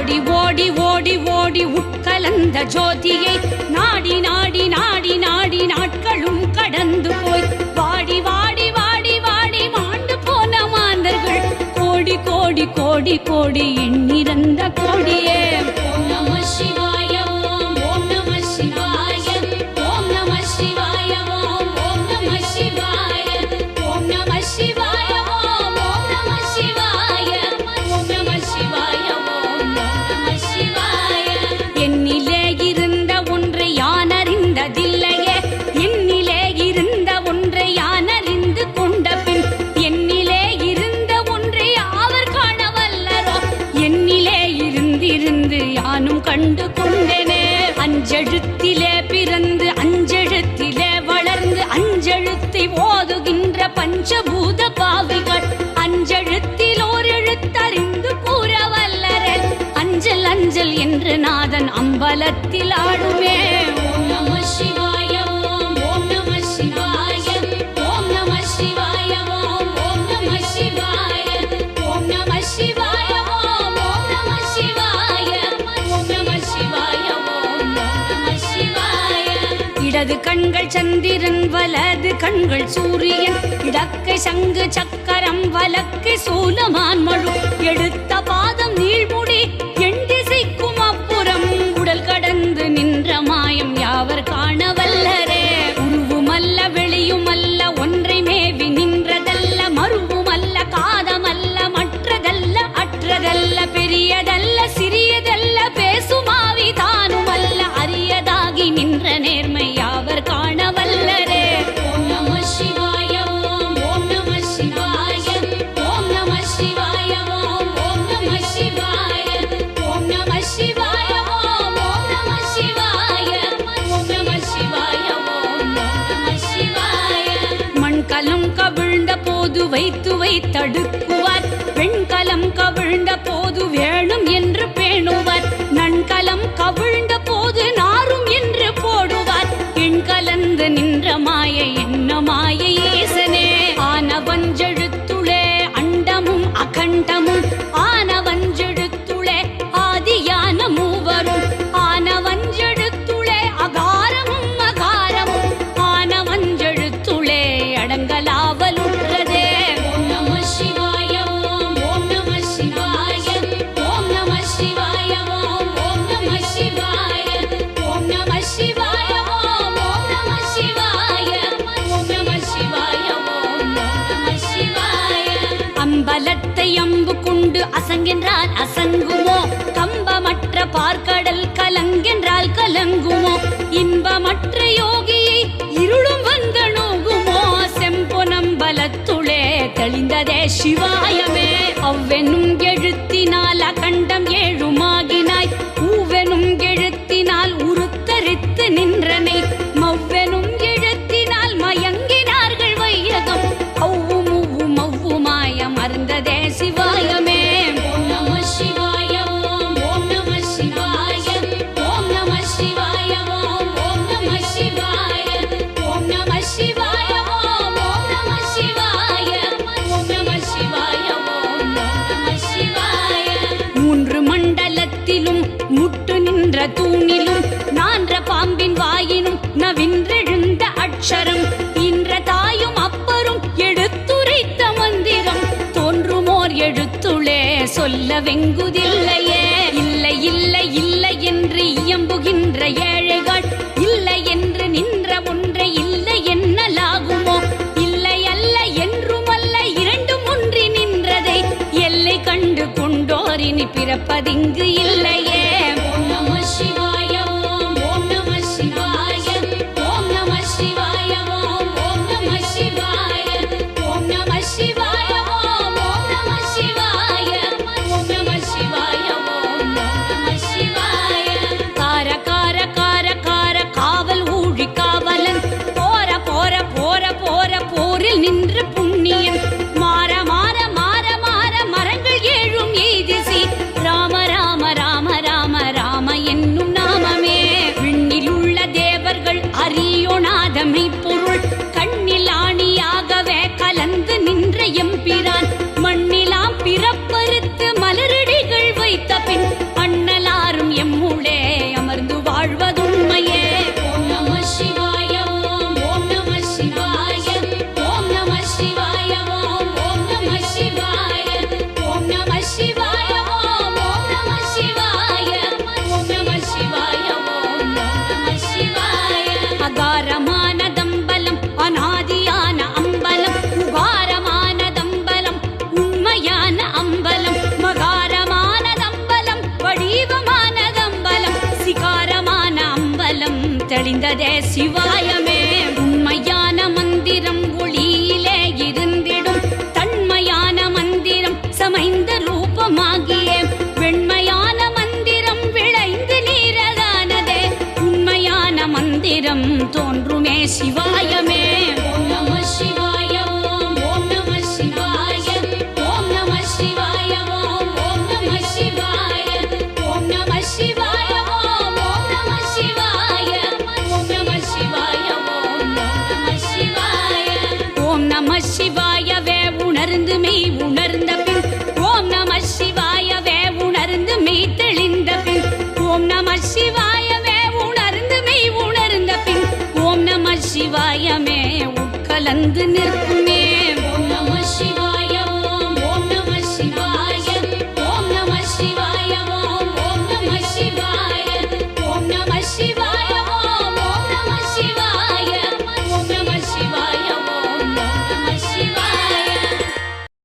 ஓடி ஓடி ஓடி ஓடி உட்கலந்த ஜோதியை நாடி நாடி நாடி நாடி நாட்களும் கடந்து போய் வாடி வாடி வாடி வாடி மாண்டு போன மாந்தர்கள் கோடி கோடி கோடி கோடி எண்ணிறந்த கோடியே. ஓம் நம சிவாய ஓம் ஓம் நம சிவாய ஓம் நம சிவாய ஓம் ஓம் நம சிவாய ஓம் நம சிவாய ஓம் ஓம் நம சிவாய ஓம் நம சிவாய ஓம் நம சிவாய. என்னிலே இருந்த ஒன்றை யான் அறிந்ததில்லையே, என்னிலே இருந்த ஒன்றை யான் அறிந்து கொண்ட பின் என்னிலே இருந்த ஒன்றை அவர் காண வல்லரோ, என்னிலே இருந்திருந்து யானும் கண்டு கொண்டேனே. அஞ்செழுத்திலே பிறந்து அஞ்செழுத்திலே வளர்ந்து அஞ்செழுத்தை ஓதுகின்ற பஞ்சபூத பாவிகள் அஞ்செழுத்தில் ஓர் எழுத்தறிந்து கூற வல்லரே. அஞ்சல் அஞ்சல் என்று நாதன் அம்பலத்தில் ஆடுமே. ஓம் நம சிவாய ஓம் ஓம் நம சிவாய ஓம் நம சிவாய ஓம் ஓம் நம சிவாய ஓம் நம சிவாய ஓம் ஓம் நம சிவாய ஓம் நம சிவாய ஓம் நம சிவாய. இடது கண்கள் சந்திரன் வலது கண்கள் சூரியன் இடக்கை சங்கு சக்கரம் வலக்கை சூலமான் மழு எடுத்த பாதம் நீழ்முடி எண் திசைக்கும் அப்புறம் உடல் கடந்து நின்ற மாயம் யாவர் காண வல்லரே. உருவுமல்ல வெளியுமல்ல ஒன்றை மேவி நின்றதல்ல மருவுமல்ல காதமல்ல மற்றதல்ல அற்றதல்ல பெரியதல்ல சிறியதல்ல பேசுமாவி தானுமல்ல அரியதாகி நின்ற நேர்மை யாவர் காண வல்லரே. ஓம் நம சிவாய ஓம் ஓம் நம சிவாய ஓம் நம சிவாய ஓம் ஓம் நம சிவாய ஓம் நம சிவாய ஓம் ஓம் நம சிவாய ஓம் நம சிவாய ஓம் நம சிவாய. மண்கலம் கவிழ்ந்த போது வைத்து வைத்தடுக்குவார், வெண்கலம் கவிழ்ந்த போது வேணும் என்று பேணுவார், நன்கலம் கவிழ்ந்த போது நாரும் என்று போடுவார். எண் கலந்து நின்ற மாயை என்ன மாயை ஈசனே. ஆனவஞ்செழுத்துளே அண்டமும் அகண்டமும் ஆனவஞ்செழுத்துளே ஆதியான மூவரும் ஆனவஞ்செழுத்துளே அகாரமும் அகாரமும் ஆனவஞ்செழுத்துளே அடங்கலாவலுற்றதே. ஓம் நம சிவாய ஓம் ஓம் நம சிவாய ஓம் நம சிவாய ஓம் ஓம் நம சிவாய ஓம் நம சிவாய ஓம் ஓம் நம சிவாய ஓம் நம சிவாய ஓம் நம சிவாய. அம்பலத்தை அம்பு கொண்டு அசங்கென்றால் அசங்குமோ, கம்பமற்ற பார்க்கடல் கலங்கென்றால் கலங்குமோ, இன்பமற்ற யோகியை இருளும் வந்து நோகுமோ. செம்பொனம்பலத்துளே தெளிந்ததே சிவாயமே. அவ்வெனும் எழுத்தினால் அகண்டம் ஏழுமாகினாய், ஊவெனும் எழுத்தினால் உருத்தரித்து நின்றனை, மவ்வெனும் எழுத்தினால் மயங்கினார்கள் வையகம் அவ்வும் உவ்வும் அவ்வுமாய மறந்ததே சிவாயமே. ஓம் நம சிவாய ஓம் ஓம் நம சிவாய ஓம் நம சிவாய ஓம் ஓம் நம சிவாய ஓம் நம சிவாய ஓம் ஓம் நம சிவாய ஓம் நம சிவாய ஓம் நம சிவாய. மூன்று மண்டலத்திலும் முட்டு நின்ற தூணிலும் நான்ற பாம்பின் வாயினும் நவின்றெழுந்த அட்சரம் இன்ற தாயும் அப்பரும் எடுத்துரைத்த மந்திரம் தோன்றுமோர் எழுத்துளே சொல்ல வெங்குதில்லையே. இல்லை இல்லை இல்லை என்று இயம்புகின்ற ஏழைகள் இல்லை என்று நின்ற ஒன்றை இல்லை என்னலாகுமோ, இல்லை அல்ல என்றுமல்ல இரண்டும் ஒன்றி நின்றதை எல்லை கண்டு கொண்டோரினி பிறப்பதிங்கு இல்லையே. ஓம் நம சிவாய ஓம் ஓம் நம சிவாய ஓம் நம சிவாய ஓம் ஓம் நம சிவாய ஓம் நம சிவாய ஓம் ஓம் நம சிவாய ஓம் நம சிவாய ஓம் நம சிவாய. கார கார கார கார காவல் ஊழி காவலன் போர போர போர போர போரில் நின்ற புண்ணியன் மாற மாற மாற மாற மரங்கள் ஏழும் எய்திசி ராம ராம ராம ராம ராம என்னும் சிவாயமே உண்மையான மந்திரம் ஒளியிலே இருந்திடும் தன்மையான மந்திரம் சமைந்த ரூபமாகிய வெண்மையான மந்திரம் விளைந்து நீரதானதே உண்மையான மந்திரம் தோன்றுமே சிவாயமே ஓம் நம சிவாய ஓம் ஓம் நம சிவாய ஓம் நம சிவாய ஓம் ஓம் நம சிவாய ஓம் நம சிவாய ஓம் ஓம் நம சிவாய ஓம் நம சிவாய ஓம் ஓம் நம சிவாய ஓம் நம சிவாயவே உணர்ந்து மெய் உணர்ந்த பின் ஓம் நம சிவாயவே உணர்ந்து மெய் தெளிந்த பின் ஓம் நம சிவாயவே உணர்ந்து மெய் உணர்ந்த பின் ஓம் நம சிவாயமே உட்கலந்து நிற்கும்